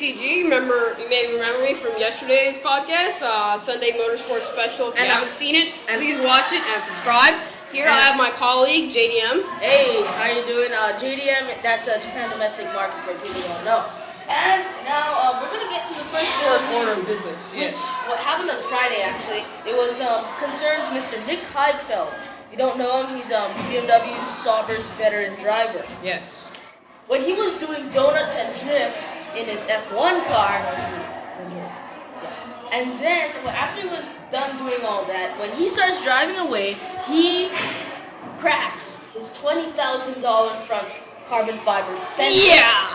GCG. You may remember me from yesterday's podcast, Sunday Motorsports Special. If you haven't seen it, please watch it and subscribe. Here I have my colleague, JDM. Hey, how you doing? JDM, that's Japan Domestic Market for people who don't know. And now we're going to get to the first order of business, yes. What happened on Friday, actually, it was concerns Mr. Nick Heidfeld. If you don't know him, he's BMW Sauber's veteran driver. Yes. When he was doing donuts and drifts in his F1 car, and then after he was done doing all that, when he starts driving away, he cracks his $20,000 front carbon fiber fender. Yeah!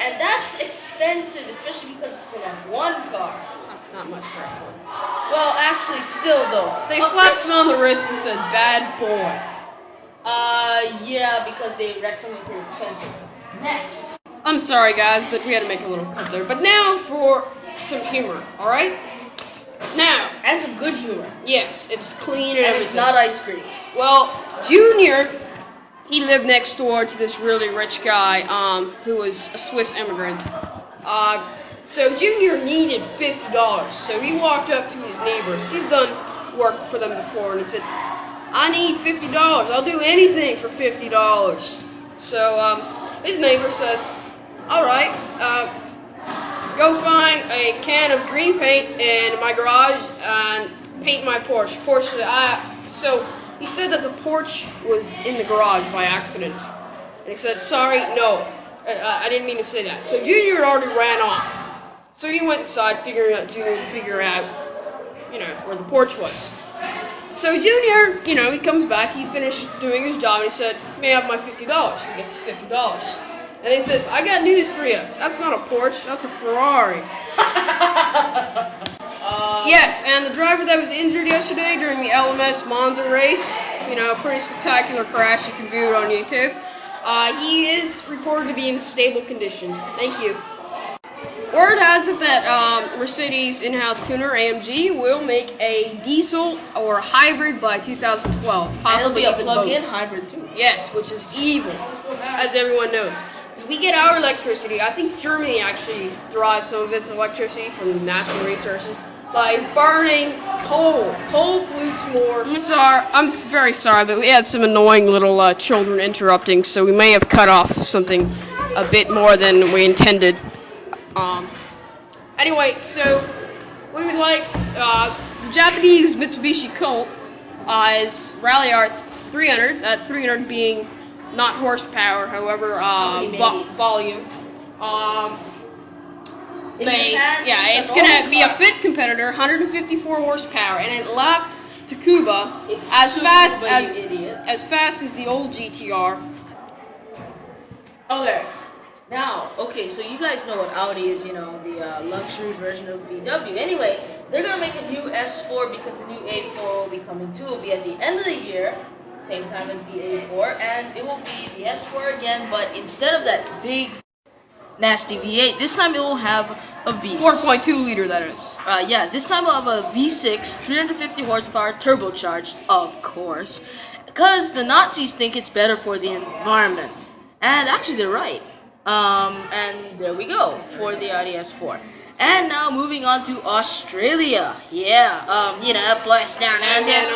And that's expensive, especially because it's an F1 car. That's not much for F1. Well, actually, still though. They slapped him on the wrist and said, "Bad boy." Yeah, because they wrecked something pretty expensive. Next. I'm sorry, guys, but we had to make a little cut there. But now for some humor, alright? Now. And some good humor. Yes, it's clean and everything. It's not ice cream. Well, Junior, he lived next door to this really rich guy, who was a Swiss immigrant. So Junior needed $50, so he walked up to his neighbors. He's done work for them before, and he said, "I need $50. I'll do anything for $50. So his neighbor says, "All right, go find a can of green paint in my garage and paint my porch." So he said that the porch was in the garage by accident. And he said, "Sorry, no, I didn't mean to say that." So Junior had already ran off. So he went inside, figure out, where the porch was. So Junior, he comes back, he finished doing his job, and he said, "May I have my $50? He gets his $50. And he says, "I got news for you. That's not a Porsche, that's a Ferrari." Yes, and the driver that was injured yesterday during the LMS Monza race, pretty spectacular crash, you can view it on YouTube. He is reported to be in stable condition. Thank you. Word has it that Mercedes in-house tuner AMG will make a diesel or hybrid by 2012, possibly a plug-in both. hybrid too. Yes, which is evil, as everyone knows. So we get our electricity. I think Germany actually derives some of its electricity from natural resources by burning coal. Coal pollutes more. I'm very sorry, but we had some annoying little children interrupting, so we may have cut off something a bit more than we intended. Anyway, so we would like the Japanese Mitsubishi Colt is Rally R 300. That 300 being not horsepower, however, volume. It's gonna be a fit competitor, 154 horsepower, and it lapped Takuba as fast as the old GTR. Okay, so you guys know what Audi is, the luxury version of VW. Anyway, they're going to make a new S4 because the new A4 will be coming too. It will be at the end of the year, same time as the A4, and it will be the S4 again, but instead of that big, nasty V8, this time it will have a V6. 4.2 liter, that is. This time we'll have a V6, 350 horsepower, turbocharged, of course, because the Nazis think it's better for the environment. And actually, they're right. And there we go for the Audi S4. And now moving on to Australia. Place down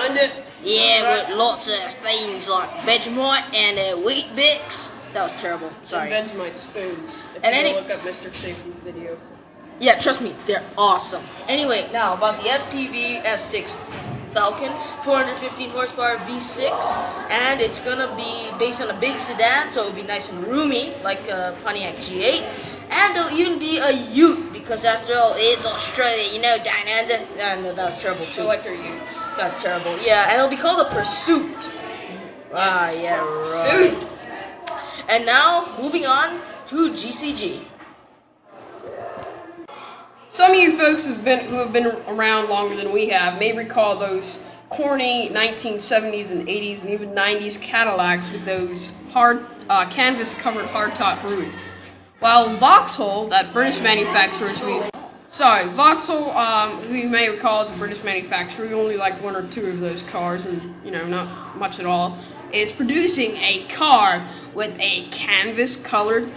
under. With lots of things like Vegemite and Wheat Bix. That was terrible. Sorry. And Vegemite spoons. If you look up Mr. Safety's video. Yeah, trust me, they're awesome. Anyway, now about the FPV F6 Falcon, 415 horsepower V6, and it's gonna be based on a big sedan, so it'll be nice and roomy, like a Pontiac G8, and it'll even be a ute, because after all, it's Australia, down under. No, that was terrible too. Electric utes. That's terrible. Yeah, and it'll be called a Pursuit. Yeah, right. Pursuit. And now, moving on to GCG. Some of you folks who have been around longer than we have may recall those corny 1970s and 80s and even 90s Cadillacs with those hard canvas-covered hardtop roofs. While Vauxhall, that British manufacturer, Vauxhall, who you may recall is a British manufacturer, we only like one or two of those cars, and not much at all, is producing a car with a canvas-covered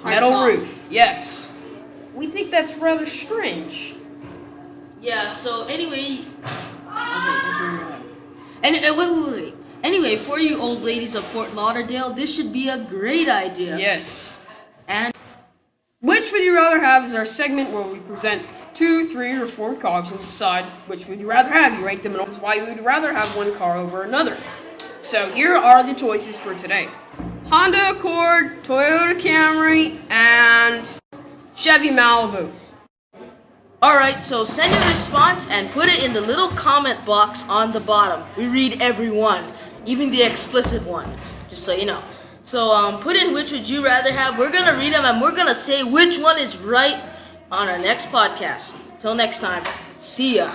Metal top. roof. Yes. We think that's rather strange. Yeah, so anyway. Wait. Anyway, for you old ladies of Fort Lauderdale, this should be a great idea. Yes. And Which would you rather have is our segment where we present 2, 3, or 4 cars and decide which would you rather have. You rank them in order why you would rather have one car over another. So here are the choices for today. Honda Accord, Toyota Camry, and Chevy Malibu. alright, so send your response and put it in the little comment box on the bottom. We read every one, even the explicit ones, just so you know. So put in which would you rather have. We're gonna read them and we're gonna say which one is right on our next podcast. Till next time, see ya.